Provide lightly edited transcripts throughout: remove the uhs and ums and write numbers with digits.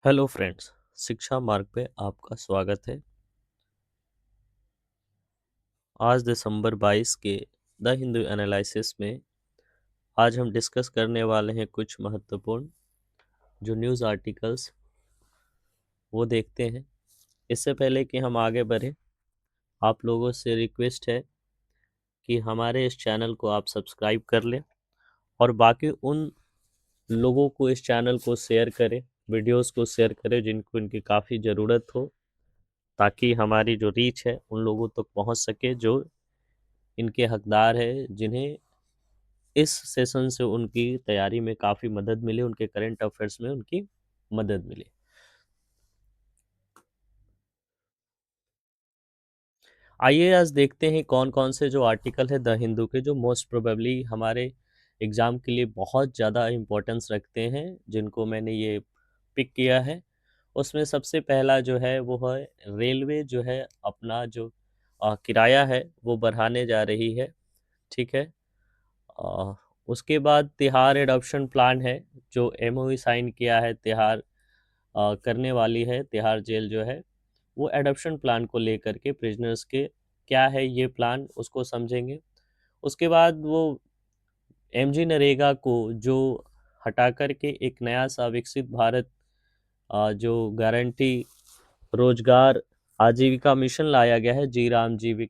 Hello friends, शिक्षा मार्ग पे आपका स्वागत है। आज दिसंबर 22 के द हिंदू एनालिसिस में आज हम डिस्कस करने वाले हैं कुछ महत्वपूर्ण जो न्यूज़ आर्टिकल्स वो देखते हैं। इससे पहले कि हम आगे बढ़ें, आप लोगों से रिक्वेस्ट है कि हमारे इस चैनल को आप सब्सक्राइब कर लें और बाकी उन लोगों को इस चैनल को शेयर करें, वीडियोस को शेयर करें जिनको इनकी काफ़ी ज़रूरत हो, ताकि हमारी जो रीच है उन लोगों तक पहुंच सके जो इनके हकदार है, जिन्हें इस सेशन से उनकी तैयारी में काफ़ी मदद मिले, उनके करंट अफेयर्स में उनकी मदद मिले। आइए आज देखते हैं कौन कौन से जो आर्टिकल है द हिंदू के जो मोस्ट प्रोबेबली हमारे एग्ज़ाम के लिए बहुत ज़्यादा इम्पोर्टेंस रखते हैं, जिनको मैंने ये पिक किया है। उसमें सबसे पहला जो है वो है रेलवे जो है अपना जो किराया है वो बढ़ाने जा रही है। ठीक है। अ, उसके बाद तिहाड़ एडॉप्शन प्लान है, जो एमओयू साइन किया है तिहाड़ करने वाली है। तिहाड़ जेल जो है वो एडॉप्शन प्लान को लेकर के प्रिजनर्स के क्या है ये प्लान, उसको समझेंगे। उसके बाद वो एमजी नरेगा को जो हटा करके एक नया सा विकसित भारत जो गारंटी रोजगार आजीविका मिशन लाया गया है, जी राम जी,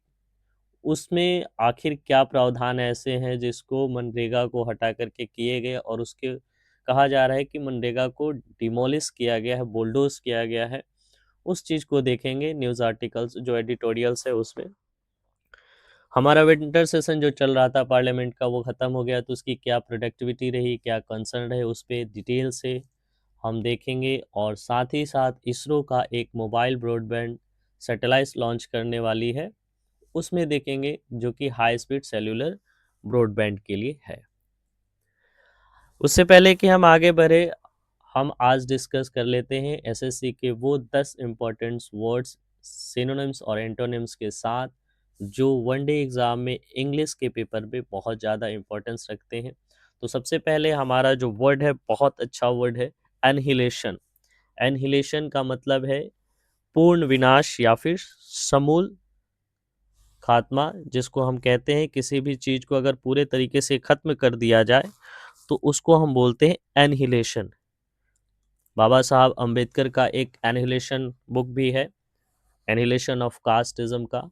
उसमें आखिर क्या प्रावधान ऐसे हैं जिसको मनरेगा को हटा करके किए गए और उसके कहा जा रहा है कि मनरेगा को डिमोलिश किया गया है, बुलडोज किया गया है। उस चीज़ को देखेंगे। न्यूज़ आर्टिकल्स जो एडिटोरियल्स है उसमें हमारा विंटर सेशन जो चल रहा था पार्लियामेंट का वो ख़त्म हो गया, तो उसकी क्या प्रोडक्टिविटी रही, क्या कंसर्न रहे, उस पर डिटेल से हम देखेंगे। और साथ ही साथ इसरो का एक मोबाइल ब्रॉडबैंड सैटेलाइट लॉन्च करने वाली है, उसमें देखेंगे, जो कि हाई स्पीड सेल्यूलर ब्रॉडबैंड के लिए है। उससे पहले कि हम आगे बढ़े, हम आज डिस्कस कर लेते हैं एसएससी के वो 10 इम्पोर्टेंट वर्ड्स सिनोनिम्स और एंटोनिम्स के साथ जो वनडे एग्जाम में इंग्लिश के पेपर पे बहुत ज़्यादा इम्पोर्टेंस रखते हैं। तो सबसे पहले हमारा जो वर्ड है, बहुत अच्छा वर्ड है, एनहिलेशन। एनहिलेशन का मतलब है पूर्ण विनाश या फिर समूल खात्मा, जिसको हम कहते हैं किसी भी चीज़ को अगर पूरे तरीके से ख़त्म कर दिया जाए तो उसको हम बोलते हैं एनहिलेशन। बाबा साहब अंबेडकर का एक एनहिलेशन बुक भी है, एनहिलेशन ऑफ कास्टिज्म का।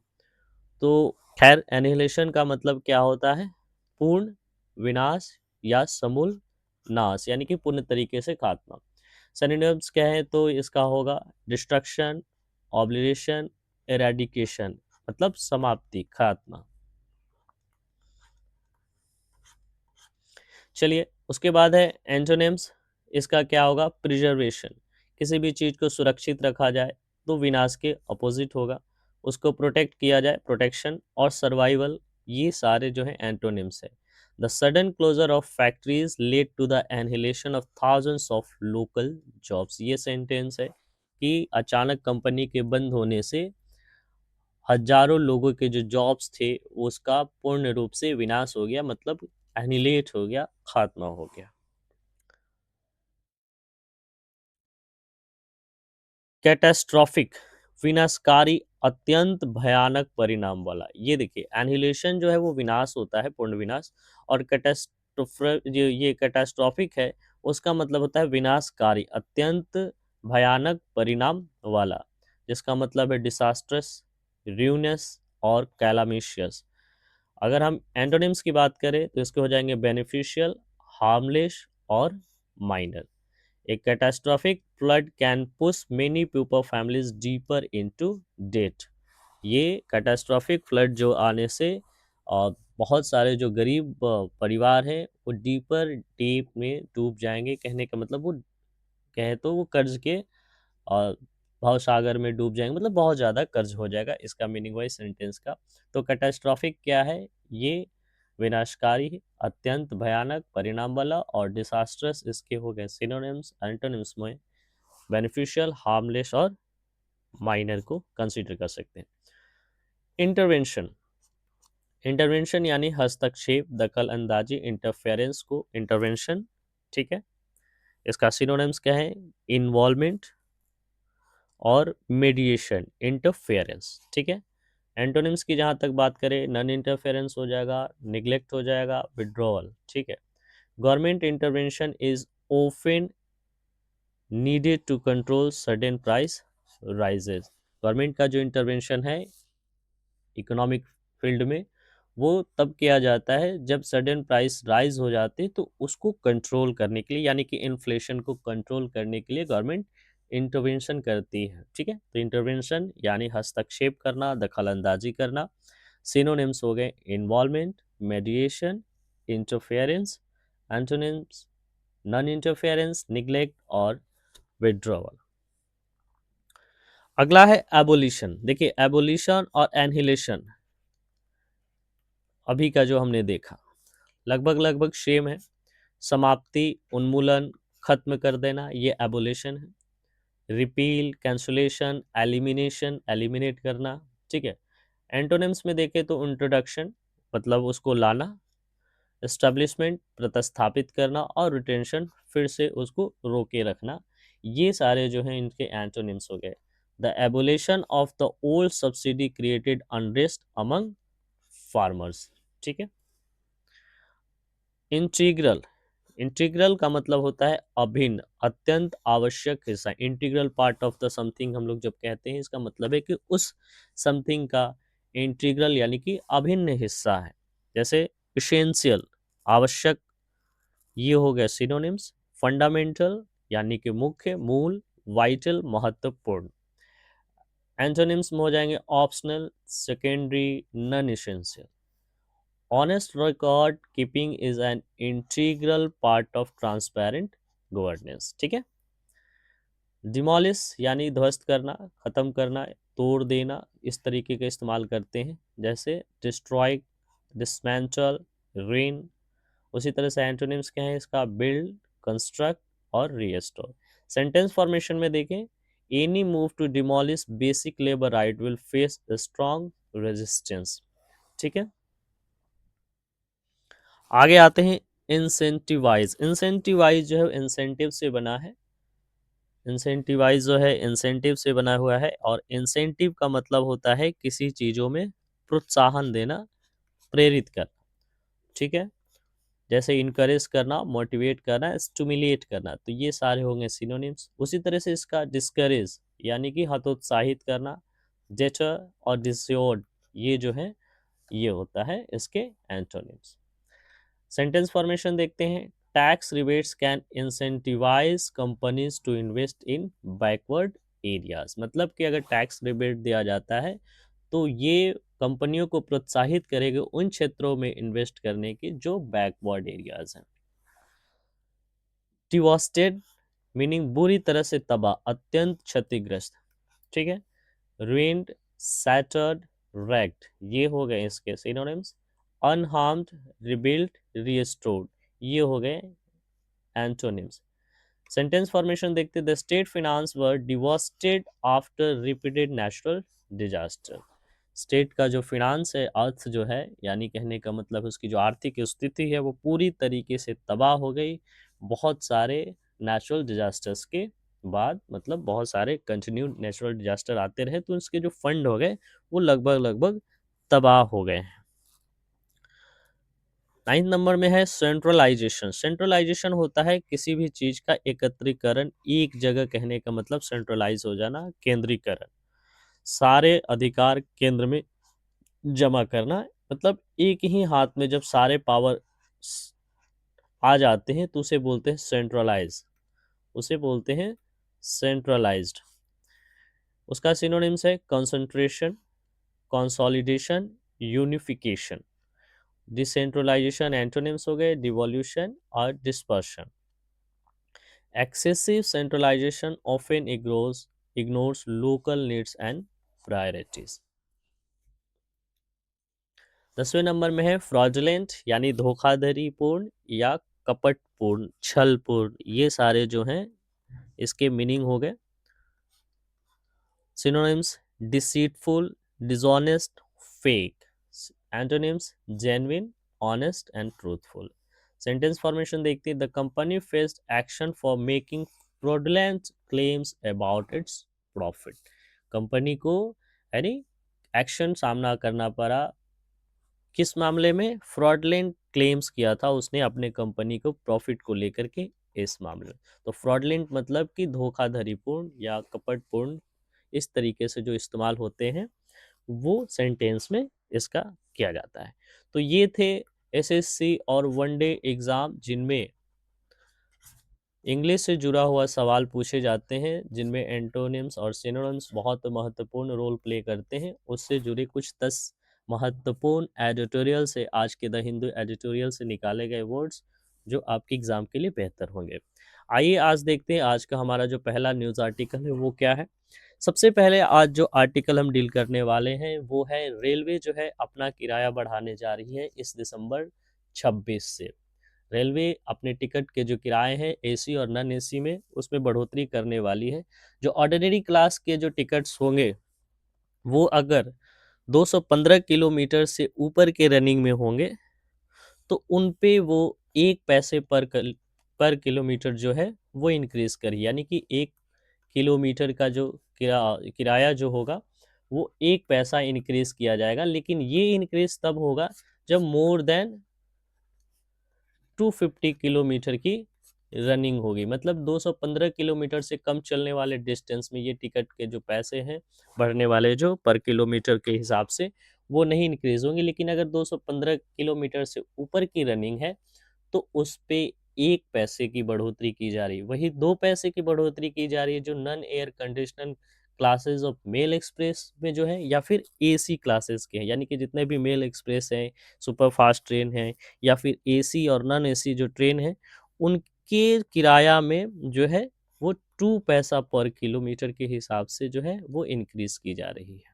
तो खैर, एनहिलेशन का मतलब क्या होता है? पूर्ण विनाश या समूल नाश, यानी कि पूर्ण तरीके से खात्मा। सिनोनिम्स क्या है तो इसका होगा डिस्ट्रक्शन, ऑब्लिरेशन, एरेडिकेशन, मतलब समाप्ति, खात्मा। चलिए, उसके बाद है एंटोनिम्स। इसका क्या होगा? प्रिजर्वेशन, किसी भी चीज़ को सुरक्षित रखा जाए तो विनाश के अपोजिट होगा। उसको प्रोटेक्ट किया जाए, प्रोटेक्शन। और सर्वाइवल, ये सारे जो है एंटोनिम्स है। The sudden closure of factories led to the annihilation of thousands of local jobs, ये सेंटेंस है कि अचानक कंपनी के बंद होने से हजारों लोगों के जो जॉब्स थे उसका पूर्ण रूप से विनाश हो गया, मतलब एनिलेट हो गया, खात्मा हो गया। कैटास्ट्रॉफिक, विनाशकारी, अत्यंत भयानक परिणाम वाला। ये देखिए, एनिहिलेशन जो है वो विनाश होता है, पूर्ण विनाश। और कैटास्ट्रोफ जो ये कैटास्ट्रॉफिक है, उसका मतलब होता है विनाशकारी, अत्यंत भयानक परिणाम वाला, जिसका मतलब है डिसास्ट्रस, र्यूनस और कैलामिशियस। अगर हम एंटोनिम्स की बात करें तो इसके हो जाएंगे बेनिफिशियल, हार्मलेस और minor. A catastrophic flood can push many people families deeper into debt. ये कैटास्ट्रॉफिक फ्लड जो आने से बहुत सारे जो गरीब परिवार हैं वो डीपर डीप में डूब जाएंगे। कहने का मतलब वो कहे तो वो कर्ज के भाव सागर में डूब जाएंगे, मतलब बहुत ज़्यादा कर्ज हो जाएगा, इसका मीनिंग वाइज सेंटेंस का। तो कैटास्ट्रॉफिक क्या है? ये विनाशकारी, अत्यंत भयानक परिणाम वाला। और डिसास्ट्रस इसके हो गए सिनोनिम्स। एंटोनिम्स में बेनिफिशियल, हार्मलेस और माइनर को कंसीडर कर सकते हैं। इंटरवेंशन, इंटरवेंशन यानी हस्तक्षेप, दखल अंदाजी, इंटरफेरेंस को इंटरवेंशन, ठीक है। इसका सिनोनिम्स क्या है? इन्वॉल्वमेंट और मीडिएशन, इंटरफेरेंस। ठीक है। एंटोनिम्स की जहाँ तक बात करें, नॉन इंटरफेरेंस हो जाएगा, निग्लेक्ट हो जाएगा, विड्रॉवल। ठीक है। Government intervention is often needed to control sudden price rises. Government का जो इंटरवेंशन है इकोनॉमिक फील्ड में, वो तब किया जाता है जब सडन प्राइस राइज हो जाते हैं, तो उसको कंट्रोल करने के लिए, यानी कि इन्फ्लेशन को कंट्रोल करने के लिए गवर्नमेंट इंटरवेंशन करती है। ठीक है। तो इंटरवेंशन यानी हस्तक्षेप करना, दखल अंदाजी करना। सिनोनिम्स हो गए involvement, मेडिएशन, interference. Antonyms non interference, neglect और विड्रॉवल। अगला है एबोलिशन। देखिए, एबोलिशन और एनहिलेशन अभी का जो हमने देखा लगभग लगभग सेम है। समाप्ति, उन्मूलन, खत्म कर देना, ये एबोलिशन है। रिपील, कैंसुलेशन, एलिमिनेशन, एलिमिनेट करना। ठीक है। एंटोनिम्स में देखें तो इंट्रोडक्शन मतलब उसको लाना, एस्टेब्लिशमेंट प्रतिस्थापित करना, और रिटेंशन फिर से उसको रोके रखना। ये सारे जो हैं इनके एंटोनिम्स हो गए। The abolition of the old subsidy created unrest among farmers. ठीक है। इंटीग्रल, इंटीग्रल का मतलब होता है अभिन्न, अत्यंत आवश्यक हिस्सा। Integral part of the something हम लोग जब कहते हैं, इसका मतलब है कि उस समथिंग का इंटीग्रल यानी कि अभिन्न हिस्सा है। जैसे इसेंशियल, आवश्यक, ये हो गया सिनोनिम्स। फंडामेंटल यानी कि मुख्य, मूल, वाइटल, महत्वपूर्ण। एंटोनिम्स में हो जाएंगे optional, secondary, non essential. Honest record keeping is an integral part of transparent governance। ठीक है। डिमोलिश यानी ध्वस्त करना, खत्म करना, तोड़ देना, इस तरीके का इस्तेमाल करते हैं। जैसे डिस्ट्रॉय, डिसमेंटल, रेन। उसी तरह से एंटोनिम्स क्या है इसका? बिल्ड, कंस्ट्रक्ट और रीस्टोर। सेंटेंस फॉर्मेशन में देखें, any move to demolish basic labour right will face strong resistance. ठीक है। आगे आते हैं इंसेंटिवाइज। इंसेंटिवाइज जो है इंसेंटिव से बना है। इंसेंटिवाइज जो है इंसेंटिव से बना हुआ है, और इंसेंटिव का मतलब होता है किसी चीज़ों में प्रोत्साहन देना, प्रेरित करना। ठीक है। जैसे इनकरेज करना, मोटिवेट करना, स्टिमुलेट करना, तो ये सारे होंगे सिनोनिम्स। उसी तरह से इसका डिस्करेज यानी कि हतोत्साहित करना, जेटर और डिसऑर्ड, ये जो है ये होता है इसके एंटोनिम्स। सेंटेंस फॉर्मेशन देखते हैं। Tax rebates can incentivise companies to invest in backward areas. मतलब कि अगर टैक्स रिबेट दिया जाता है तो ये कंपनियों को प्रोत्साहित करेगा उन क्षेत्रों में इन्वेस्ट करने की जो बैकवर्ड एरियाज हैं। डिवास्टेड मीनिंग बुरी तरह से तबाह, अत्यंत क्षतिग्रस्त। ठीक है। ruined, shattered, wrecked, ये हो गए इसके सिनोनिम्स। अनहार्म्ड, रिबिल्ट, रिस्टोर्ड, ये हो गए एंटोनिम्स। सेंटेंस फॉर्मेशन देखते, the state finance were devastated after repeated natural disaster. State का जो फिनांस है, अर्थ जो है, यानी कहने का मतलब उसकी जो आर्थिक स्थिति है वो पूरी तरीके से तबाह हो गई बहुत सारे नेचुरल डिजास्टर्स के बाद। मतलब बहुत सारे कंटिन्यू नेचुरल डिजास्टर आते रहे तो उसके जो फंड हो गए वो लगभग लगभग तबाह हो गए हैं। 9 नंबर में है सेंट्रलाइजेशन। सेंट्रलाइजेशन होता है किसी भी चीज का एकत्रीकरण, एक जगह, कहने का मतलब सेंट्रलाइज हो जाना, केंद्रीकरण, सारे अधिकार केंद्र में जमा करना। मतलब एक ही हाथ में जब सारे पावर आ जाते हैं तो उसे बोलते हैं सेंट्रलाइज, उसे बोलते हैं सेंट्रलाइज्ड। उसका सिनोनिम्स है concentration, consolidation, unification. Decentralisation antonyms हो गए डिवोल्यूशन और dispersion. Excessive centralization often ignores local needs and priorities। 10वें नंबर में है फ्रॉडुलेंट यानी धोखाधड़ीपूर्ण या कपटपूर्ण, छलपूर्ण, ये सारे जो हैं इसके मीनिंग हो गए। Synonyms deceitful, dishonest, fake. Antonyms genuine, honest and truthful. Sentence formation देखते हैं, the company faced action for making fraudulent claims about its profit. Company को यानी एक्शन सामना करना पड़ा, किस मामले में? फ्रॉडलेंट क्लेम्स किया था उसने अपने कंपनी को प्रॉफिट को लेकर के, इस मामले में। तो फ्रॉडलेंट मतलब कि धोखाधड़ीपूर्ण या कपटपूर्ण, इस तरीके से जो इस्तेमाल होते हैं वो सेंटेंस में इसका किया जाता है। तो ये थे एसएससी और वनडे एग्जाम जिनमें इंग्लिश से जुड़ा हुआ सवाल पूछे जाते हैं, जिनमें एंटोनिम्स और सिनोनिम्स बहुत महत्वपूर्ण रोल प्ले करते हैं। उससे जुड़े कुछ 10 महत्वपूर्ण एडिटोरियल से, आज के द हिंदू एडिटोरियल से निकाले गए वर्ड्स जो आपके एग्जाम के लिए बेहतर होंगे। आइए आज देखते हैं आज का हमारा जो पहला न्यूज़ आर्टिकल है वो क्या है। सबसे पहले आज जो आर्टिकल हम डील करने वाले हैं वो है, रेलवे जो है अपना किराया बढ़ाने जा रही है इस दिसंबर 26 से। रेलवे अपने टिकट के जो किराए हैं एसी और नॉन एसी में, उसमें बढ़ोतरी करने वाली है। जो ऑर्डिनरी क्लास के जो टिकट्स होंगे वो अगर 215 किलोमीटर से ऊपर के रनिंग में होंगे तो उन पे वो 1 पैसे पर किलोमीटर जो है वो इंक्रीज करी, यानी कि 1 किलोमीटर का जो किराया जो होगा वो 1 पैसा इंक्रीज किया जाएगा। लेकिन ये इंक्रीज तब होगा जब मोर देन 250 किलोमीटर की रनिंग होगी, मतलब 215 किलोमीटर से कम चलने वाले डिस्टेंस में ये टिकट के जो पैसे हैं बढ़ने वाले जो पर किलोमीटर के हिसाब से वो नहीं इंक्रीज होंगे। लेकिन अगर 215 किलोमीटर से ऊपर की रनिंग है तो उस पे 1 पैसे की बढ़ोतरी की जा रही है। वही 2 पैसे की बढ़ोतरी की जा रही है जो non air conditional classes of male express में जो है, या फिर एसी क्लासेस के हैं, यानी कि जितने भी मेल एक्सप्रेस हैं, सुपर फास्ट ट्रेन हैं, या फिर एसी और नॉन एसी जो ट्रेन है, उनके किराया में जो है वो 2 पैसा पर किलोमीटर के हिसाब से जो है वो इंक्रीज की जा रही है।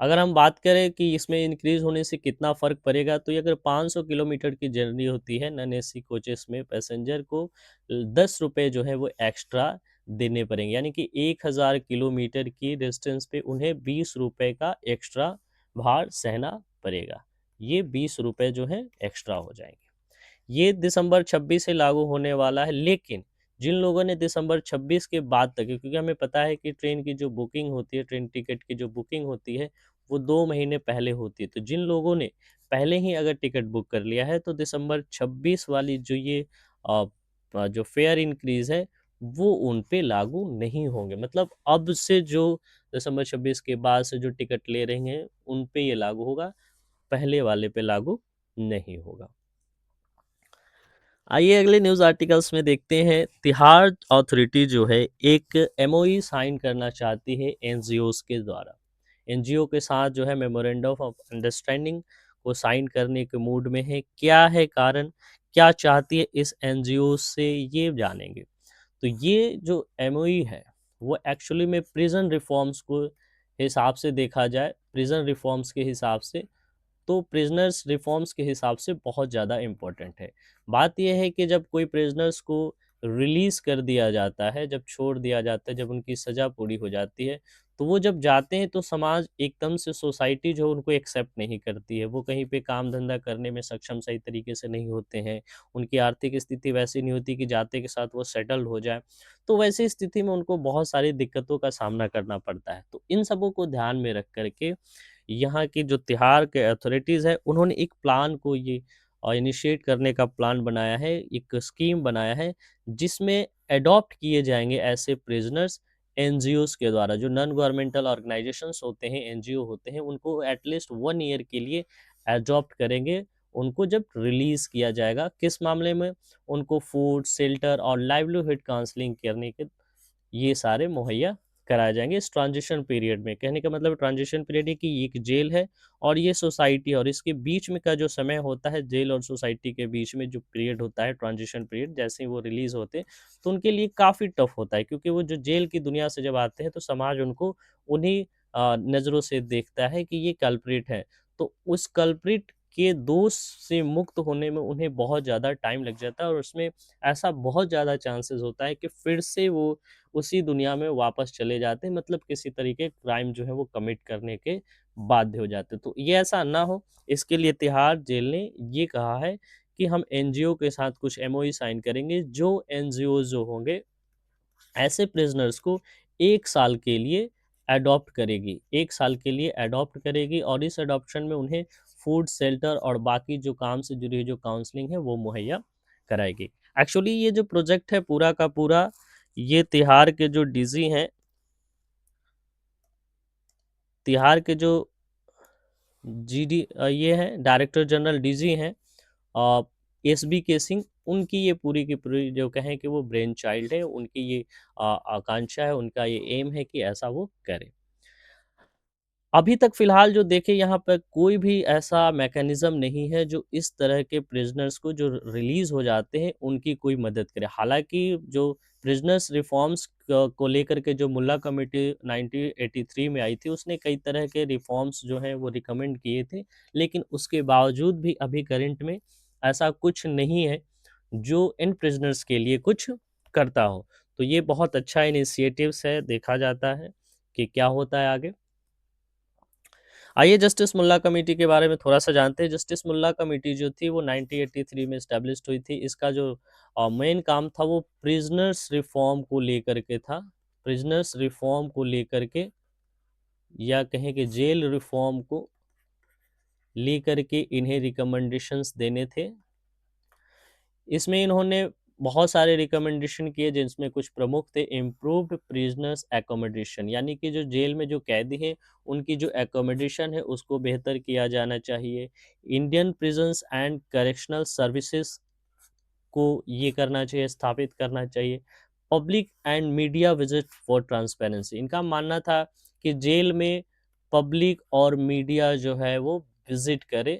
अगर हम बात करें कि इसमें इंक्रीज होने से कितना फ़र्क पड़ेगा, तो ये अगर 500 किलोमीटर की जर्नी होती है नॉन एसी कोचेस में, पैसेंजर को 10 रुपये जो है वो एक्स्ट्रा देने पड़ेंगे, यानी कि 1000 किलोमीटर की डिस्टेंस पे उन्हें 20 रुपये का एक्स्ट्रा भार सहना पड़ेगा। ये 20 रुपये जो है एक्स्ट्रा हो जाएंगे। ये दिसंबर 26 से लागू होने वाला है। लेकिन जिन लोगों ने दिसंबर 26 के बाद तक, क्योंकि हमें पता है कि ट्रेन की जो बुकिंग होती है, ट्रेन टिकट की जो बुकिंग होती है वो 2 महीने पहले होती है, तो जिन लोगों ने पहले ही अगर टिकट बुक कर लिया है तो दिसंबर 26 वाली जो ये जो फेयर इंक्रीज है वो उन पे लागू नहीं होंगे। मतलब अब से जो दिसंबर 26 के बाद से जो टिकट ले रहे हैं उन पे ये लागू होगा, पहले वाले पे लागू नहीं होगा। आइए अगले न्यूज़ आर्टिकल्स में देखते हैं। तिहाड़ अथॉरिटी जो है एक एमओयू साइन करना चाहती है एनजीओस के द्वारा। एनजीओ के साथ जो है मेमोरेंडम ऑफ अंडरस्टैंडिंग को साइन करने के मूड में है। क्या है कारण, क्या चाहती है इस एनजीओ से, ये जानेंगे। तो ये जो एमओयू है वो एक्चुअली में प्रिजन रिफॉर्म्स को हिसाब से देखा जाए, प्रिजन रिफॉर्म्स के हिसाब से तो प्रिजनर्स रिफॉर्म्स के हिसाब से बहुत ज़्यादा इम्पोर्टेंट है। बात यह है कि जब कोई प्रिजनर्स को रिलीज़ कर दिया जाता है, जब छोड़ दिया जाता है, जब उनकी सज़ा पूरी हो जाती है, तो वो जब जाते हैं तो समाज एकदम से, सोसाइटी जो उनको एक्सेप्ट नहीं करती है। वो कहीं पे काम-धंधा करने में सक्षम सही तरीके से नहीं होते हैं। उनकी आर्थिक स्थिति वैसी नहीं होती कि जाते के साथ वो सेटल्ड हो जाए। तो वैसी स्थिति में उनको बहुत सारी दिक्कतों का सामना करना पड़ता है। तो इन सबों को ध्यान में रख कर के यहाँ की जो तिहाड़ के अथॉरिटीज़ है उन्होंने एक प्लान को ये इनिशिएट करने का प्लान बनाया है, एक स्कीम बनाया है जिसमें अडॉप्ट किए जाएंगे ऐसे प्रिजनर्स एनजीओस के द्वारा। जो नॉन गवर्नमेंटल ऑर्गेनाइजेशंस होते हैं, एनजीओ होते हैं, उनको एटलीस्ट 1 ईयर के लिए अडॉप्ट करेंगे। उनको जब रिलीज़ किया जाएगा, किस मामले में? उनको फूड, शेल्टर और लाइवलीहुड काउंसलिंग करने के ये सारे मुहैया कराए जाएँगे इस ट्रांज़िशन पीरियड में। कहने का मतलब ट्रांज़िशन पीरियड है कि ये एक जेल है और ये सोसाइटी है, और इसके बीच में का जो समय होता है, जेल और सोसाइटी के बीच में जो पीरियड होता है, ट्रांज़िशन पीरियड, जैसे ही वो रिलीज़ होते हैं, तो उनके लिए काफ़ी टफ़ होता है, क्योंकि वो जो जेल की दुनिया से जब आते हैं, तो समाज उनको उन्हीं नज़रों से देखता है कि ये कल्प्रिट है। तो उस कल्प्रिट के दोष से मुक्त होने में उन्हें बहुत ज़्यादा टाइम लग जाता है, और उसमें ऐसा बहुत ज़्यादा चांसेस होता है कि फिर से वो उसी दुनिया में वापस चले जाते हैं, मतलब किसी तरीके क्राइम जो है वो कमिट करने के बाध्य हो जाते हैं। तो ये ऐसा ना हो, इसके लिए तिहाड़ जेल ने ये कहा है कि हम एनजीओ के साथ कुछ एमओयू साइन करेंगे, जो एनजीओ जो होंगे ऐसे प्रिजनर्स को 1 साल के लिए अडॉप्ट करेगी, 1 साल के लिए अडॉप्ट करेगी, और इस अडॉप्शन में उन्हें फूड, शेल्टर और बाकी जो काम से जुड़ी हुई जो काउंसलिंग है वो मुहैया कराएगी। एक्चुअली ये जो प्रोजेक्ट है पूरा का पूरा, ये तिहाड़ के जो डीजी हैं, तिहाड़ के जो ये हैं डायरेक्टर जनरल डीजी हैं, एस बी के सिंह, उनकी ये पूरी की पूरी जो कहें कि वो ब्रेन चाइल्ड है, उनकी ये आकांक्षा है, उनका ये एम है कि ऐसा वो करें। अभी तक फ़िलहाल जो देखें यहाँ पर कोई भी ऐसा मैकेनिज़्म नहीं है जो इस तरह के प्रिज़नर्स को जो रिलीज़ हो जाते हैं उनकी कोई मदद करे। हालाँकि जो प्रिज़नर्स रिफ़ॉर्म्स क को लेकर के जो मुल्ला कमिटी 1983 में आई थी, उसने कई तरह के रिफ़ॉर्म्स जो हैं वो रिकमेंड किए थे। लेकिन उसके बावजूद भी अभी करंट में ऐसा कुछ नहीं है जो इन प्रिज़नर्स के लिए कुछ करता हो। तो ये बहुत अच्छा इनिशिएटिव्स है, देखा जाता है कि क्या होता है आगे। आइए जस्टिस मुल्ला कमेटी के बारे में थोड़ा-सा जानते हैं। जस्टिस मुल्ला कमेटी जो थी वो 1983 में एस्टेब्लिश्ड हुई थी। इसका जो मेन काम था वो प्रिज़नर्स रिफ़ॉर्म को लेकर के था। प्रिज़नर्स रिफ़ॉर्म को लेकर के, या कहें कि जेल रिफ़ॉर्म को लेकर के इन्हें रिकमेंडेशंस देने थे। इसमें इन्होंने बहुत सारे रिकमेंडेशन किए, जिसमें कुछ प्रमुख थे। इम्प्रूव्ड प्रिजनर्स एकोमोडेशन, यानी कि जो जेल में जो कैदी हैं उनकी जो एकोमोडेशन है उसको बेहतर किया जाना चाहिए। Indian prisons and correctional services को ये करना चाहिए, स्थापित करना चाहिए। Public and media visit for transparency, इनका मानना था कि जेल में पब्लिक और मीडिया जो है वो विजिट करे,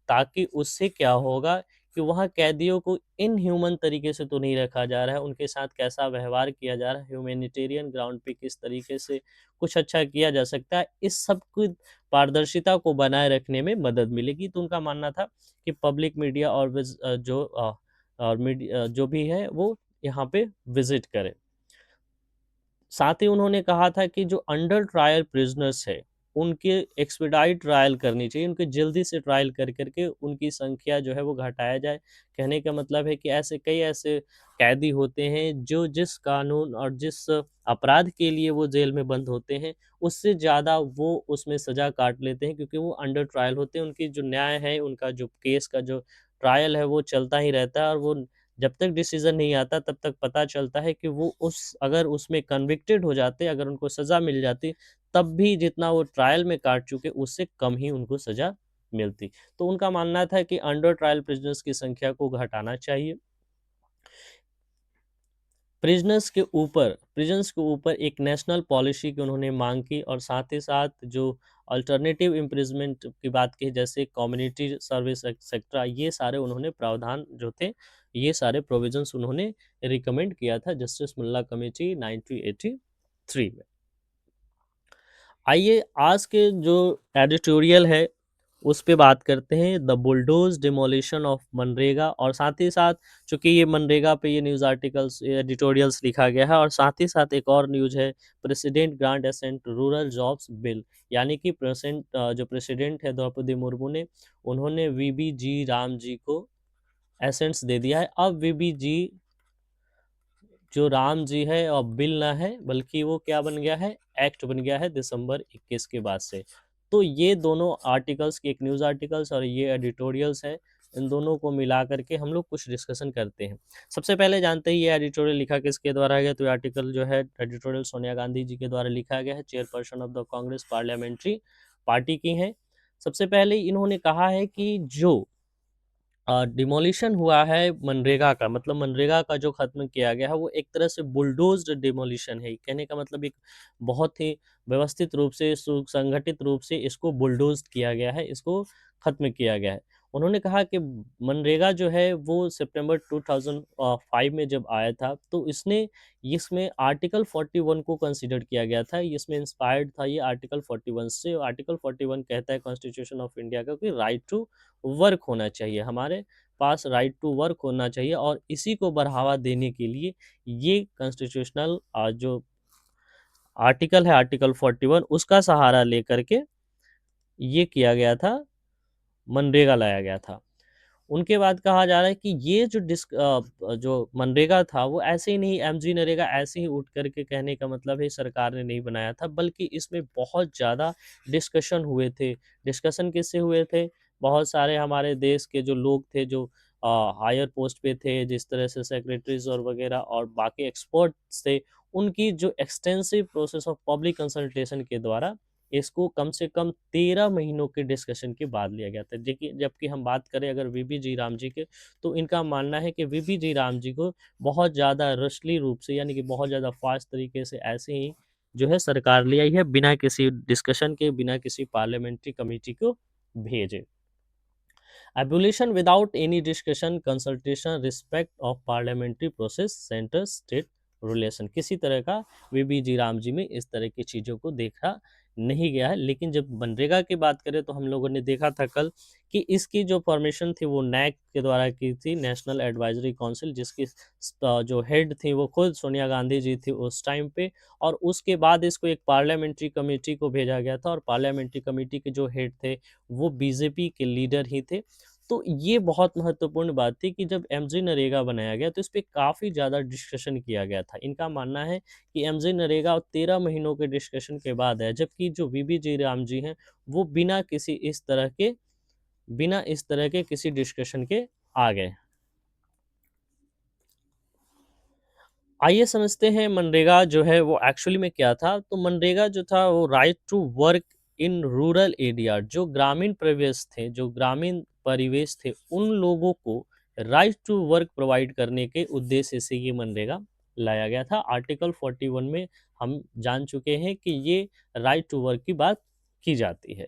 ताकि उससे क्या होगा कि वहाँ कैदियों को इनह्यूमन तरीके से तो नहीं रखा जा रहा है, उनके साथ कैसा व्यवहार किया जा रहा है, ह्यूमैनिटेरियन ग्राउंड पे किस तरीके से कुछ अच्छा किया जा सकता है, इस सब की पारदर्शिता को बनाए रखने में मदद मिलेगी। तो उनका मानना था कि पब्लिक मीडिया और जो भी है वो यहाँ पे विजिट करे। साथ ही उन्होंने कहा था कि जो अंडर ट्रायल प्रिजनर्स है उनके एक्सपीडाइट ट्रायल करनी चाहिए, उनके जल्दी से ट्रायल कर करके उनकी संख्या जो है वो घटाया जाए। कहने का मतलब है कि ऐसे कई ऐसे कैदी होते हैं जो जिस कानून और जिस अपराध के लिए वो जेल में बंद होते हैं उससे ज़्यादा वो उसमें सज़ा काट लेते हैं, क्योंकि वो अंडर ट्रायल होते हैं। उनकी जो न्याय है, उनका जो केस का जो ट्रायल है वो चलता ही रहता है, और वो जब तक डिसीज़न नहीं आता तब तक पता चलता है कि वो उस अगर उसमें कन्विक्टेड हो जाते, अगर उनको सज़ा मिल जाती, तब भी जितना वो ट्रायल में काट चुके उससे कम ही उनको सज़ा मिलती। तो उनका मानना था कि अंडर ट्रायल प्रिज़नर्स की संख्या को घटाना चाहिए। प्रिजन्स के ऊपर एक नेशनल पॉलिसी की उन्होंने मांग की, और साथ ही साथ जो अल्टरनेटिव इम्प्रिजमेंट की बात की, जैसे कम्युनिटी सर्विस एक्सेट्रा, ये सारे उन्होंने प्रावधान जो थे, ये सारे प्रोविजंस उन्होंने रिकमेंड किया था जस्टिस मुल्ला कमेटी 1983 में। आइए आज के जो एडिटोरियल है उस पे बात करते हैं, the bulldoze demolition of MNREGA, और साथ ही साथ चूंकि ये मनरेगा पे ये न्यूज़ आर्टिकल्स एडिटोरियल्स लिखा गया है, और साथ ही साथ एक और न्यूज़ है, president grant assent rural jobs bill, यानी कि जो प्रेसिडेंट है द्रौपदी मुर्मू ने, उन्होंने वीबी जी राम जी को एसेंट्स दे दिया है। अब वीबी जी जो राम जी है और बिल ना है, बल्कि वो क्या बन गया है, एक्ट बन गया है दिसंबर 21 के बाद से। तो ये दोनों आर्टिकल्स की एक न्यूज़ आर्टिकल्स और ये एडिटोरियल्स हैं, इन दोनों को मिला करके हम लोग कुछ डिस्कशन करते हैं। सबसे पहले जानते हैं ये एडिटोरियल लिखा किसके द्वारा गया। तो ये आर्टिकल जो है एडिटोरियल सोनिया गांधी जी के द्वारा लिखा गया है, chairperson of the Congress parliamentary party की हैं। सबसे पहले इन्होंने कहा है कि जो डिमोलिशन हुआ है मनरेगा का, मतलब मनरेगा का जो ख़त्म किया गया है वो एक तरह से बुलडोज़्ड डिमोलिशन है। कहने का मतलब एक बहुत ही व्यवस्थित रूप से, सुसंगठित रूप से इसको बुलडोज़्ड किया गया है, इसको ख़त्म किया गया है। उन्होंने कहा कि मनरेगा जो है वो सितंबर 2005 में जब आया था, तो इसमें आर्टिकल 41 को कंसीडर किया गया था। इसमें इंस्पायर्ड था ये आर्टिकल 41 से। आर्टिकल 41 कहता है कॉन्स्टिट्यूशन ऑफ इंडिया का कि राइट टू वर्क होना चाहिए, हमारे पास राइट टू वर्क होना चाहिए, और इसी को बढ़ावा देने के लिए ये कॉन्स्टिट्यूशनल जो आर्टिकल है, आर्टिकल 41, उसका सहारा लेकर के ये किया गया था, मनरेगा लाया गया था। उनके बाद कहा जा रहा है कि ये जो मनरेगा था वो ऐसे ही नहीं, एमजी नरेगा ऐसे ही उठ करके कहने का मतलब है सरकार ने नहीं बनाया था, बल्कि इसमें बहुत ज़्यादा डिस्कशन हुए थे। डिस्कशन किससे हुए थे? बहुत सारे हमारे देश के जो लोग थे जो हायर पोस्ट पे थे, जिस तरह से सेक्रेटरीज और वगैरह और बाकी एक्सपर्ट्स थे, उनकी जो extensive process of public consultation के द्वारा इसको कम से कम 13 महीनों के डिस्कशन के बाद लिया गया था। देखिए, जबकि हम बात करें अगर वीबी जी राम जी के, तो इनका मानना है कि वीबी जी राम जी को बहुत ज़्यादा रशली रूप से, यानी कि बहुत ज़्यादा फास्ट तरीके से ऐसे ही जो है सरकार ले आई है, बिना किसी डिस्कशन के, बिना किसी पार्लियामेंट्री कमेटी को भेजे। Abolition without any discussion, consultation, respect of parliamentary process, center state relation, किसी तरह का वीबी जी राम जी में इस तरह की चीज़ों को देखा नहीं गया है। लेकिन जब मनरेगा की बात करें तो हम लोगों ने देखा था कल कि इसकी जो फॉर्मेशन थी वो नैक के द्वारा की थी, नेशनल एडवाइजरी काउंसिल, जिसकी जो हेड थी वो खुद सोनिया गांधी जी थी उस टाइम पे। और उसके बाद इसको एक पार्लियामेंट्री कमेटी को भेजा गया था, और पार्लियामेंट्री कमेटी के जो हेड थे वो बीजेपी के लीडर ही थे। तो ये बहुत महत्वपूर्ण बात थी कि जब एमजी नरेगा बनाया गया तो इस पे काफ़ी ज़्यादा डिस्कशन किया गया था। इनका मानना है कि एमजी नरेगा 13 महीनों के डिस्कशन के बाद है, जबकि जो वीबी जी राम जी हैं वो बिना इस तरह के किसी डिस्कशन के आ गए। आइए समझते हैं मनरेगा जो है वो एक्चुअली में क्या था। तो मनरेगा जो था वो right to work in rural area, जो ग्रामीण परिवेश थे, जो ग्रामीण परिवेश थे, उन लोगों को राइट टू वर्क प्रोवाइड करने के उद्देश्य से ये मनरेगा लाया गया था। आर्टिकल 41 में हम जान चुके हैं कि ये राइट टू वर्क की बात की जाती है।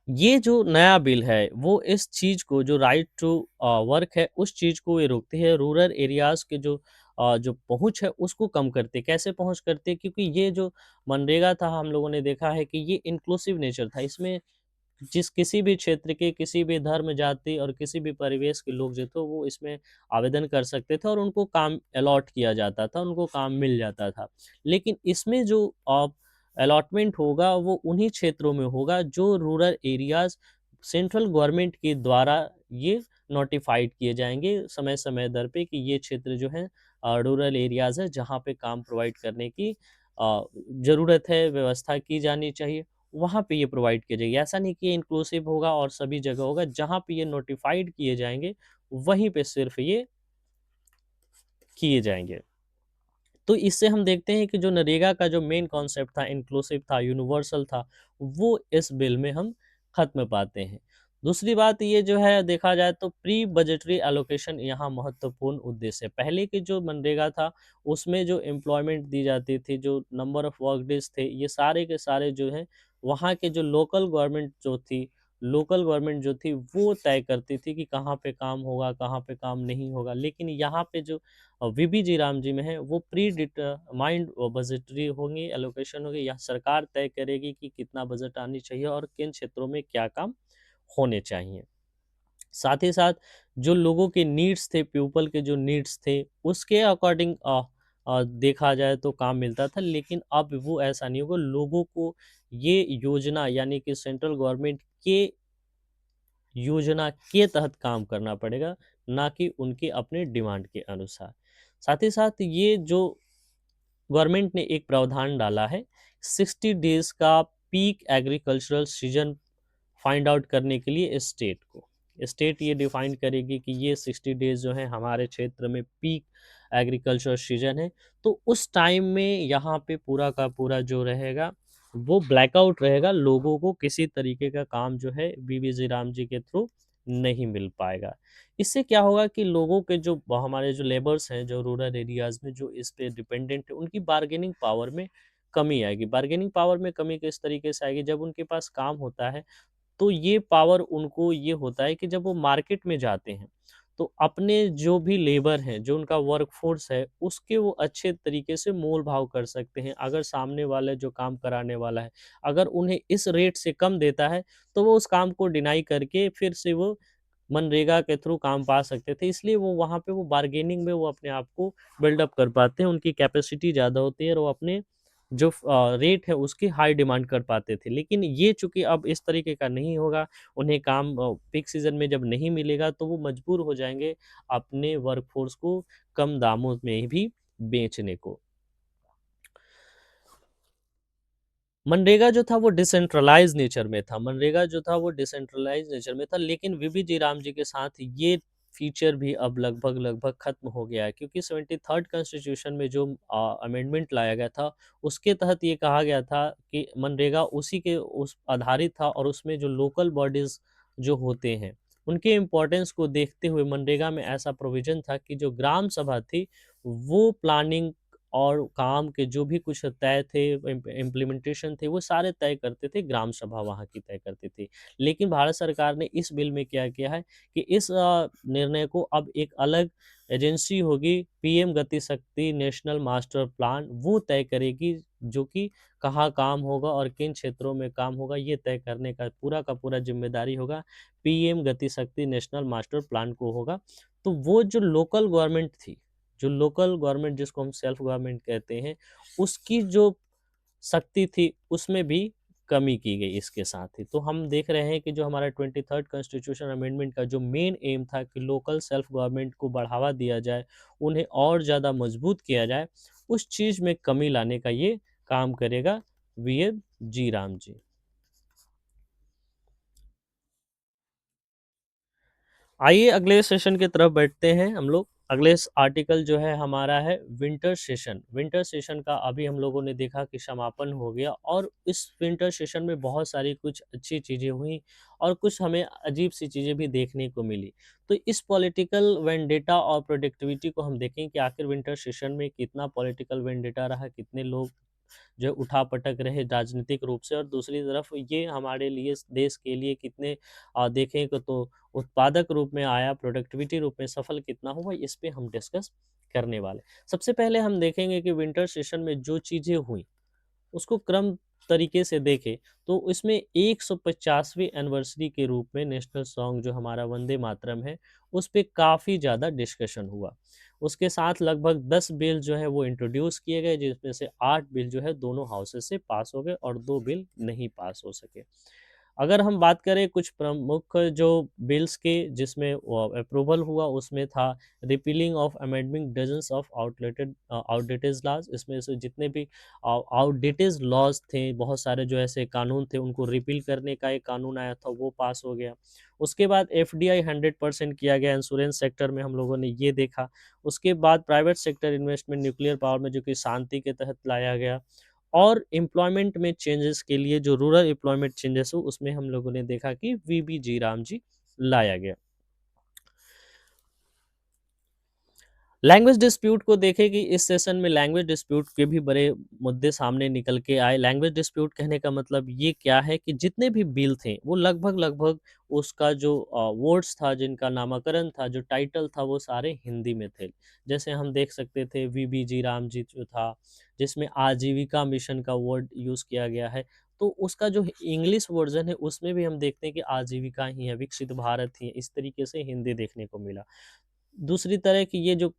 ये जो नया बिल है वो इस चीज़ को, जो राइट टू वर्क है, उस चीज़ को ये रोकती है। रूरल एरियाज़ के जो पहुँच है उसको कम करते। कैसे पहुँच करते? क्योंकि ये जो मनरेगा था हम लोगों ने देखा है कि ये इंक्लूसिव नेचर था। इसमें जिस किसी भी क्षेत्र के, किसी भी धर्म, जाति और किसी भी परिवेश के लोग जो थे वो इसमें आवेदन कर सकते थे और उनको काम अलॉट किया जाता था, उनको काम मिल जाता था। लेकिन इसमें जो अलॉटमेंट होगा वो उन्हीं क्षेत्रों में होगा जो रूरल एरियाज़ सेंट्रल गवर्नमेंट के द्वारा ये नोटिफ़ाइड किए जाएँगे समय-समय दर पे कि ये क्षेत्र जो है रूरल एरियाज़ है, जहाँ पे काम प्रोवाइड करने की ज़रूरत है, व्यवस्था की जानी चाहिए। वहाँ पे ये प्रोवाइड किया जाएगी। ऐसा नहीं कि इंक्लूसिव होगा और सभी जगह होगा, जहाँ पे ये नोटिफ़ाइड किए जाएँगे, वहीं पे सिर्फ़ ये किए जाएँगे। तो इससे हम देखते हैं कि जो नरेगा का जो मेन कॉन्सेप्ट था, इंक्लूसिव था, यूनिवर्सल था, वो इस बिल में हम ख़त्म पाते हैं। दूसरी बात ये जो है देखा जाए तो प्री बजटरी एलोकेशन यहाँ महत्वपूर्ण उद्देश्य है। पहले के जो मनरेगा था उसमें जो एम्प्लॉयमेंट दी जाती थी, जो नंबर ऑफ वर्क डेज़ थे, ये सारे के सारे जो हैं वहाँ के जो लोकल गवर्नमेंट जो थी वो तय करती थी कि कहाँ पे काम होगा, कहाँ पे काम नहीं होगा। लेकिन यहाँ पे जो वीबी जी राम जी में है वो प्री डिटरमाइंड बजटरी होंगी, एलोकेशन होगी, या सरकार तय करेगी कि कितना बजट आनी चाहिए और किन क्षेत्रों में क्या काम होने चाहिए। साथ ही साथ जो लोगों के नीड्स थे, पीपल के जो नीड्स थे, उसके अकॉर्डिंग देखा जाए तो काम मिलता था। लेकिन अब वो ऐसा नहीं होगा, लोगों को ये योजना यानी कि सेंट्रल गवर्नमेंट के योजना के तहत काम करना पड़ेगा, ना कि उनके अपने डिमांड के अनुसार। साथ ही साथ ये जो गवर्नमेंट ने एक प्रावधान डाला है 60 डेज़ का peak agricultural season find out करने के लिए स्टेट ये डिफाइन करेगी कि ये 60 डेज जो है हमारे क्षेत्र में पीक एग्रीकल्चर सीजन है। तो उस टाइम में यहाँ पे पूरा का पूरा जो रहेगा वो ब्लैकआउट रहेगा, लोगों को किसी तरीके का काम जो है बीबीजी राम जी के थ्रू नहीं मिल पाएगा। इससे क्या होगा कि लोगों के जो हमारे जो लेबर्स हैं जो रूरल एरियाज में जो इस पे डिपेंडेंट है, उनकी बार्गेनिंग पावर में कमी आएगी। बार्गेनिंग पावर में कमी किस तरीके से आएगी? जब उनके पास काम होता है तो ये पावर उनको ये होता है कि जब वो मार्केट में जाते हैं, तो अपने जो भी लेबर हैं, जो उनका वर्कफ़ोर्स है, उसके वो अच्छे तरीके से मोल-भाव कर सकते हैं। अगर सामने वाला जो काम कराने वाला है, अगर उन्हें इस रेट से कम देता है, तो वो उस काम को डिनाई करके फिर से वो मनरेगा के थ्रू काम पा सकते थे। इसलिए वो वहाँ पे वो बार्गेनिंग में वो अपने आप को बिल्ड अप कर पाते हैं, उनकी कैपेसिटी ज़्यादा होती है और वो अपने जो रेट है उसकी हाई डिमांड कर पाते थे। लेकिन ये चूँकि अब इस तरीके का नहीं होगा, उन्हें काम पीक सीज़न में जब नहीं मिलेगा तो वो मजबूर हो जाएँगे अपने वर्कफ़ोर्स को कम दामों में भी बेचने को। मनरेगा जो था वो डिसेंट्रलाइज़ नेचर में था, मनरेगा जो था वो डिसेंट्रलाइज़ नेचर में था, लेकिन वीबी जी राम जी के साथ ये फीचर भी अब लगभग-लगभग खत्म हो गया है, क्योंकि 73rd कॉन्स्टिट्यूशन में जो अमेंडमेंट लाया गया था, उसके तहत ये कहा गया था कि मनरेगा उसी के उस आधारित था, और उसमें जो लोकल बॉडीज़ जो होते हैं, उनके इम्पोर्टेंस को देखते हुए मनरेगा में ऐसा प्रोविज़न था कि जो ग्राम सभा थी, वो प्लानिंग और काम के जो भी कुछ तय थे, इम्प्लीमेंटेशन थे, वो सारे तय करते थे, ग्राम सभा वहाँ की तय करती थी। लेकिन भारत सरकार ने इस बिल में क्या किया है कि इस निर्णय को अब एक अलग एजेंसी होगी, पीएम गति शक्ति नेशनल मास्टर प्लान, वो तय करेगी, जो कि कहाँ काम होगा और किन क्षेत्रों में काम होगा, ये तय करने का पूरा ज़िम्मेदारी होगा पीएम गति शक्ति नेशनल मास्टर प्लान को होगा। तो वो जो लोकल गवर्नमेंट थी, जो लोकल गवर्नमेंट जिसको हम सेल्फ गवर्नमेंट कहते हैं, उसकी जो शक्ति थी, उसमें भी कमी की गई इसके साथ ही। तो हम देख रहे हैं कि जो हमारा 23rd कॉन्स्टिट्यूशन अमेंडमेंट का जो मेन एम था कि लोकल सेल्फ गवर्नमेंट को बढ़ावा दिया जाए, उन्हें और ज़्यादा मजबूत किया जाए, उस चीज़ में कमी लाने का ये काम करेगा वीएम जी राम जी। आइए अगले सेशन की तरफ बैठते हैं हम लोग। अगले आर्टिकल जो है हमारा है विंटर सेशन। विंटर सेशन का अभी हम लोगों ने देखा कि समापन हो गया, और इस विंटर सेशन में बहुत सारी कुछ अच्छी चीज़ें हुई और कुछ हमें अजीब सी चीज़ें भी देखने को मिली। तो इस पॉलिटिकल वेंडेटा और प्रोडक्टिविटी को हम देखें कि आखिर विंटर सेशन में कितना पॉलिटिकल वेंडेटा रहा, कितने लोग जो उठा-पटक रहे राजनीतिक रूप से, और दूसरी तरफ ये हमारे लिए देश के लिए कितने देखें तो उत्पादक रूप में आया, प्रोडक्टिविटी रूप में सफल कितना हुआ, इस पे हम डिस्कस करने वाले। सबसे पहले हम देखेंगे कि विंटर सेशन में जो चीज़ें हुई, उसको क्रम तरीके से देखें तो इसमें 150वीं एनिवर्सरी के रूप में नेशनल सॉन्ग जो हमारा वंदे मातरम है, उस पे काफ़ी ज़्यादा डिस्कशन हुआ। उसके साथ लगभग 10 बिल जो है वो इंट्रोड्यूस किए गए, जिसमें से 8 बिल जो है दोनों हाउसेस से पास हो गए और 2 बिल नहीं पास हो सके। अगर हम बात करें कुछ प्रमुख जो बिल्स के जिसमें अप्रूवल हुआ, उसमें था repealing of amendment dozens of outdated laws. इसमें से जितने भी आउटडेटेड लॉज थे, बहुत सारे जो ऐसे कानून थे, उनको रिपील करने का एक कानून आया था, वो पास हो गया। उसके बाद एफडीआई 100% किया गया इंश्योरेंस सेक्टर में, हम लोगों ने ये देखा। उसके बाद private sector investment nuclear power में जो कि शांति के तहत लाया गया, और एम्प्लॉयमेंट में चेंजेस के लिए जो रूरल एम्प्लॉयमेंट चेंजेस हो, उसमें हम लोगों ने देखा कि वीबी जी राम जी लाया गया। लैंग्वेज डिस्प्यूट को देखें कि इस सेशन में लैंग्वेज डिस्प्यूट के भी बड़े मुद्दे सामने निकल के आए। लैंग्वेज डिस्प्यूट कहने का मतलब ये क्या है कि जितने भी बिल थे वो लगभग उसका जो वर्ड्स था, जिनका नामकरण था, जो टाइटल था, वो सारे हिंदी में थे। जैसे हम देख सकते थे वीबी जी राम जी जो था, जिसमें आजीविका मिशन का वर्ड यूज़ किया गया है, तो उसका जो इंग्लिश वर्जन है उसमें भी हम देखते हैं कि आजीविका ही है, विकसित भारत ही है, इस तरीके से हिंदी देखने को मिला। दूसरी तरह की ये जो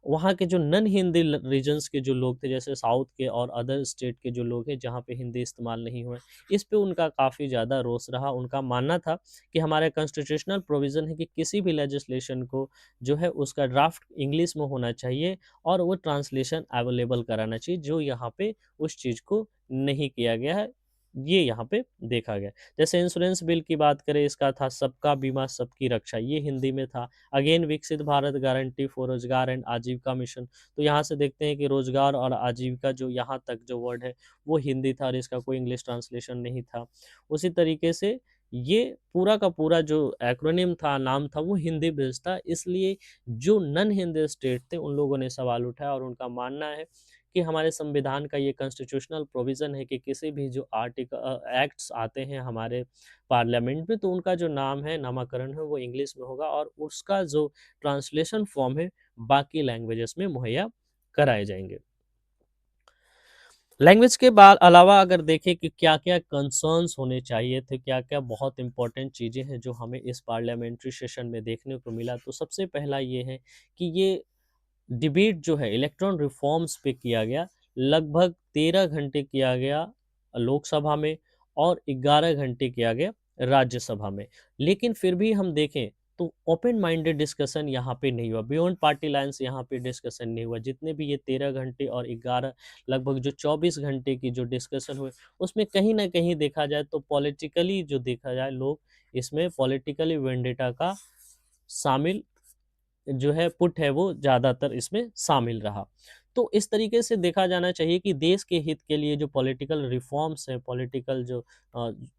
वहाँ के जो नॉन हिंदी रीजन्स के जो लोग थे, जैसे साउथ के और अदर स्टेट के जो लोग हैं जहाँ पे हिंदी इस्तेमाल नहीं हुए, इस पे उनका काफ़ी ज़्यादा रोष रहा। उनका मानना था कि हमारा कॉन्स्टिट्यूशनल प्रोविज़न है कि किसी भी लेजिस्लेशन को जो है उसका ड्राफ्ट इंग्लिश में होना चाहिए, और वो ट्रांसलेशन अवेलेबल कराना चाहिए, जो यहाँ पे उस चीज़ को नहीं किया गया है, ये यहाँ पे देखा गया। जैसे इंश्योरेंस बिल की बात करें, इसका था सबका बीमा सबकी रक्षा, ये हिंदी में था। अगेन विकसित भारत गारंटी फॉर रोजगार एंड आजीविका मिशन, तो यहाँ से देखते हैं कि रोजगार और आजीविका जो यहाँ तक जो वर्ड है वो हिंदी था, और इसका कोई इंग्लिश ट्रांसलेशन नहीं था। उसी तरीके से ये पूरा का पूरा जो एक्रोनिम था, नाम था, वो हिंदी बेस्ड था, इसलिए जो नन हिंदी स्टेट थे उन लोगों ने सवाल उठाया, और उनका मानना है कि हमारे संविधान का ये कॉन्स्टिट्यूशनल प्रोविज़न है कि किसी भी जो एक्ट्स आते हैं हमारे पार्लियामेंट में, तो उनका जो नाम है, नामाकरण है, वो इंग्लिश में होगा, और उसका जो ट्रांसलेशन फॉर्म है बाकी लैंग्वेजेस में मुहैया कराए जाएंगे। लैंग्वेज के बाद अलावा अगर देखें कि क्या-क्या कंसर्न्स होने चाहिए थे, क्या-क्या बहुत इंपॉर्टेंट चीज़ें हैं जो हमें इस पार्लियामेंट्री सेशन में देखने को मिला, तो सबसे पहला ये है कि ये डिबेट जो है इलेक्ट्रॉन रिफॉर्म्स पे किया गया। लगभग 13 घंटे किया गया लोकसभा में और 11 घंटे किया गया राज्यसभा में। लेकिन फिर भी हम देखें तो ओपन माइंडेड डिस्कशन यहाँ पे नहीं हुआ, बियॉन्ड पार्टी लाइन्स यहाँ पे डिस्कशन नहीं हुआ। जितने भी ये 13 घंटे और 11 लगभग जो 24 घंटे की जो डिस्कशन हुए, उसमें कहीं न कहीं देखा जाए तो पॉलिटिकली जो देखा जाए लोग इसमें पॉलिटिकली वेंडेटा का शामिल जो है पुट है वो ज़्यादातर इसमें शामिल रहा। तो इस तरीके से देखा जाना चाहिए कि देश के हित के लिए जो पॉलिटिकल रिफ़ॉर्म्स हैं, पॉलिटिकल जो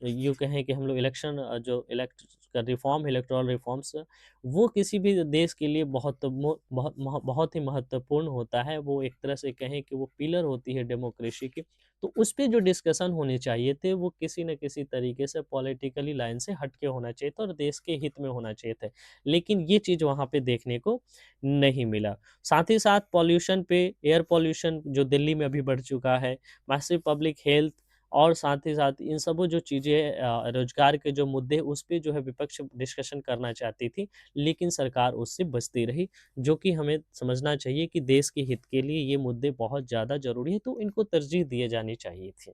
यूँ कहें कि हम लोग जो इलेक्ट का रिफ़ॉर्म इलेक्टोरल रिफ़ॉर्म्स वो किसी भी देश के लिए बहुत ही महत्वपूर्ण होता है। वो एक तरह से कहें कि वो पिलर होती है डेमोक्रेसी की। तो उस पे जो डिस्कशन होने चाहिए थे, वो किसी न किसी तरीके से पॉलिटिकली लाइन से हट के होना चाहिए था और देश के हित में होना चाहिए था। लेकिन ये चीज़ वहाँ पे देखने को नहीं मिला। साथ ही साथ पॉल्यूशन पे एयर पॉल्यूशन जो दिल्ली में अभी बढ़ चुका है, मैसिव पब्लिक हेल्थ और साथ ही साथ इन सब जो चीज़ें रोज़गार के जो मुद्दे उस पे जो है विपक्ष डिस्कशन करना चाहती थी, लेकिन सरकार उससे बचती रही, जो कि हमें समझना चाहिए कि देश के हित के लिए ये मुद्दे बहुत ज़्यादा ज़रूरी है, तो इनको तरजीह दिए जानी चाहिए थी।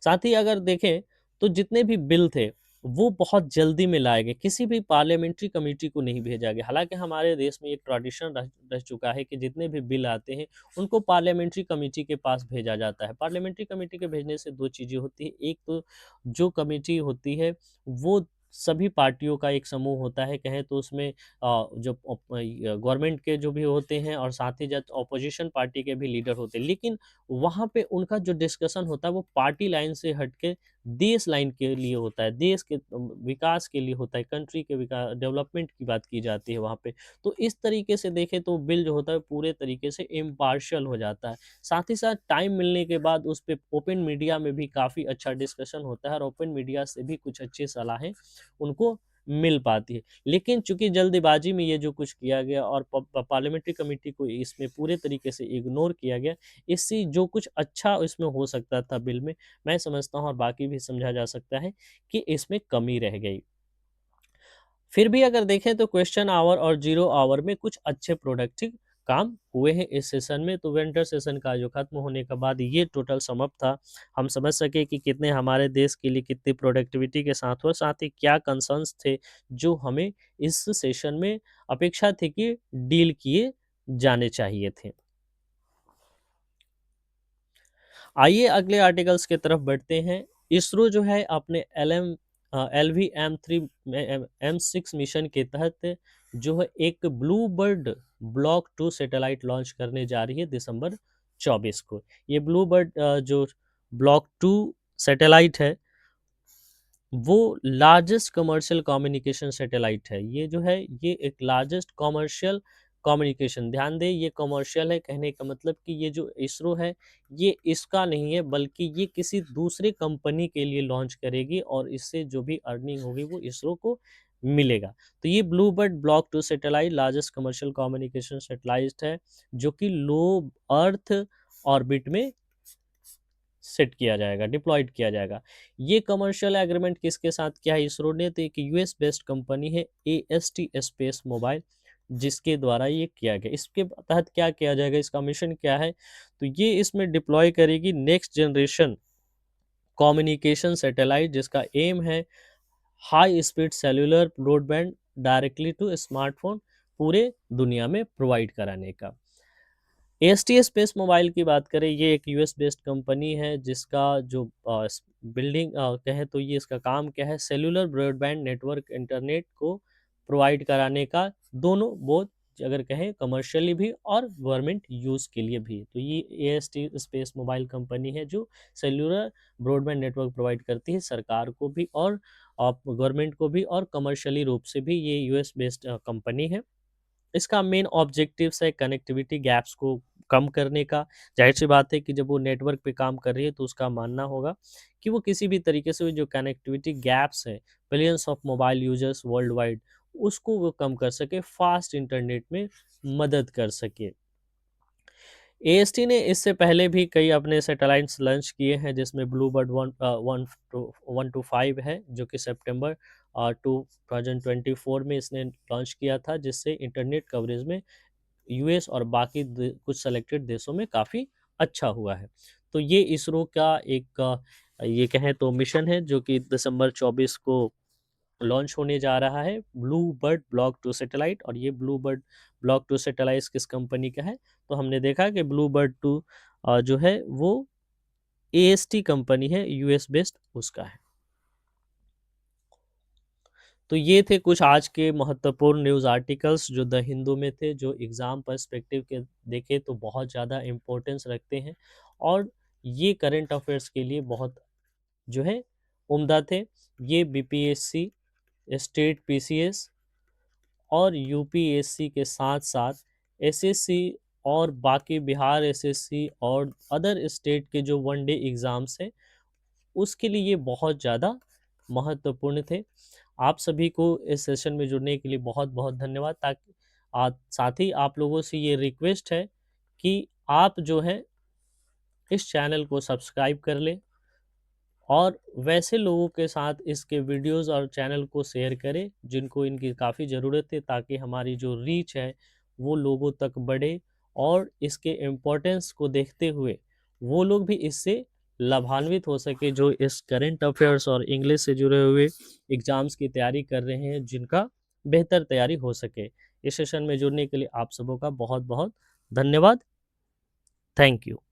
साथ ही अगर देखें तो जितने भी बिल थे वो बहुत जल्दी में लाए गए, किसी भी पार्लियामेंट्री कमेटी को नहीं भेजा गया। हालांकि हमारे देश में एक ट्रेडिशन रह चुका है कि जितने भी बिल आते हैं उनको पार्लियामेंट्री कमेटी के पास भेजा जाता है। पार्लियामेंट्री कमेटी के भेजने से दो चीज़ें होती है, एक तो जो कमेटी होती है वो सभी पार्टियों का एक समूह होता है, कहें तो उसमें जो गवर्नमेंट के जो भी होते हैं और साथ ही साथ ऑपोजिशन पार्टी के भी लीडर होते हैं, लेकिन वहाँ पे उनका जो डिस्कशन होता है वो पार्टी लाइन से हट के देश लाइन के लिए होता है, देश के विकास के लिए होता है, कंट्री के विकास डेवलपमेंट की बात की जाती है वहाँ पे। तो इस तरीके से देखें तो बिल जो होता है पूरे तरीके से इम्पार्शियल हो जाता है। साथ ही साथ टाइम मिलने के बाद उस पे ओपन मीडिया में भी काफ़ी अच्छा डिस्कशन होता है और ओपन मीडिया से भी कुछ अच्छी सलाहें उनको मिल पाती है। लेकिन चूँकि जल्दबाजी में ये जो कुछ किया गया और पार्लियामेंट्री कमिटी को इसमें पूरे तरीके से इग्नोर किया गया, इससे जो कुछ अच्छा इसमें हो सकता था बिल में, मैं समझता हूँ और बाकी भी समझा जा सकता है कि इसमें कमी रह गई। फिर भी अगर देखें तो क्वेश्चन आवर और ज़ीरो आवर में कुछ अच्छे प्रोडक्टिव काम हुए हैं इस सेशन में। तो विंटर सेशन का जो खत्म होने के बाद ये टोटल सम अप था। हम समझ सके कि कितने हमारे देश के लिए कितनी प्रोडक्टिविटी के साथ हुआ, साथ ही क्या कंसर्न्स थे जो हमें इस सेशन में अपेक्षा थी कि डील किए जाने चाहिए थे। आइए अगले आर्टिकल्स की तरफ बढ़ते हैं। इसरो जो है अपने LV-M3 M6 मिशन के तहत जो है एक blue bird block 2 satellite launch करने जा रही है दिसंबर 24 को। ये ब्लू बर्ड जो ब्लॉक 2 सैटेलाइट है वो लार्जेस्ट कमर्शियल कम्युनिकेशन सैटेलाइट है। ये जो है ये एक लार्जेस्ट कमर्शियल कम्युनिकेशन, ध्यान दें ये कमर्शियल है, कहने का मतलब कि ये जो इसरो है ये इसका नहीं है बल्कि ये किसी दूसरे कंपनी के लिए लॉन्च करेगी और इससे जो भी अर्निंग होगी वो इसरो को मिलेगा। तो ये blue bird block 2 satellite largest commercial communication satellite है जो कि लो अर्थ ऑर्बिट में सेट किया जाएगा, डिप्लॉयड किया जाएगा। ये कमर्शियल एग्रीमेंट किसके साथ किया है इसरो ने? तो एक यूएस बेस्ड कंपनी है AST स्पेस मोबाइल, जिसके द्वारा ये किया गया। इसके तहत क्या किया जाएगा, इसका मिशन क्या है? तो ये इसमें डिप्लॉय करेगी नेक्स्ट जनरेशन कम्युनिकेशन सैटेलाइट जिसका एम है high speed cellular broadband directly to smartphone पूरे दुनिया में प्रोवाइड कराने का। एएसटी स्पेस मोबाइल की बात करें, ये एक यूएस बेस्ड कंपनी है जिसका जो बिल्डिंग कहें तो ये इसका काम क्या है, सेलुलर ब्रॉडबैंड नेटवर्क इंटरनेट को प्रोवाइड कराने का, दोनों बोथ अगर कहें कमर्शियली भी और गवर्नमेंट यूज़ के लिए भी। तो ये एएसटी स्पेस मोबाइल कंपनी है जो सेलुलर ब्रॉडबैंड नेटवर्क प्रोवाइड करती है सरकार को भी और गवर्नमेंट को भी, और कमर्शियली रूप से भी ये यूएस बेस्ड कंपनी है। इसका मेन ऑब्जेक्टिव्स है कनेक्टिविटी गैप्स को कम करने का। ज़ाहिर-सी बात है कि जब वो नेटवर्क पे काम कर रही है तो उसका मानना होगा कि वो किसी भी तरीके से वो जो कनेक्टिविटी गैप्स हैं, billions of mobile users world wide, उसको वो कम कर सके, फ़ास्ट इंटरनेट में मदद कर सके। एएसटी ने इससे पहले भी कई अपने सैटेलाइट्स लॉन्च किए हैं जिसमें ब्लूबर्ड 1 टू 5 है जो कि सितंबर 2024 में इसने लॉन्च किया था, जिससे इंटरनेट कवरेज में यूएस और बाकी कुछ सेलेक्टेड देशों में काफ़ी अच्छा हुआ है। तो ये इसरो का एक ये कहें तो मिशन है जो कि दिसंबर 24 को लॉन्च होने जा रहा है, ब्लू बर्ड ब्लॉक 2 सैटेलाइट। और ये ब्लू बर्ड ब्लॉक 2 सैटेलाइट किस कंपनी का है? तो हमने देखा कि ब्लू बर्ड 2 जो है वो एएसटी कंपनी है, यूएस बेस्ड उसका है। तो ये थे कुछ आज के महत्वपूर्ण न्यूज़ आर्टिकल्स जो द हिंदू में थे, जो एग्ज़ाम पर्सपेक्टिव के देखें तो बहुत ज़्यादा इम्पोर्टेंस रखते हैं, और ये करंट अफेयर्स के लिए बहुत जो है उम्दा थे। ये बीपीएससी, स्टेट पीसीएस और यूपीएससी के साथ-साथ एसएससी और बाकी बिहार एसएससी और अदर स्टेट के जो वन डे एग्ज़ाम्स हैं, उसके लिए ये बहुत ज़्यादा महत्वपूर्ण थे। आप सभी को इस सेशन में जुड़ने के लिए बहुत-बहुत धन्यवाद। ताकि साथ ही आप लोगों से ये रिक्वेस्ट है कि आप जो है इस चैनल को सब्सक्राइब कर लें, और वैसे लोगों के साथ इसके वीडियोस और चैनल को शेयर करें जिनको इनकी काफ़ी ज़रूरत है, ताकि हमारी जो रीच है वो लोगों तक बढ़े, और इसके इम्पोर्टेंस को देखते हुए वो लोग भी इससे लाभान्वित हो सके जो इस करंट अफेयर्स और इंग्लिश से जुड़े हुए एग्ज़ाम्स की तैयारी कर रहे हैं, जिनका बेहतर तैयारी हो सके। इस सेशन में जुड़ने के लिए आप सबों का बहुत बहुत धन्यवाद। Thank you.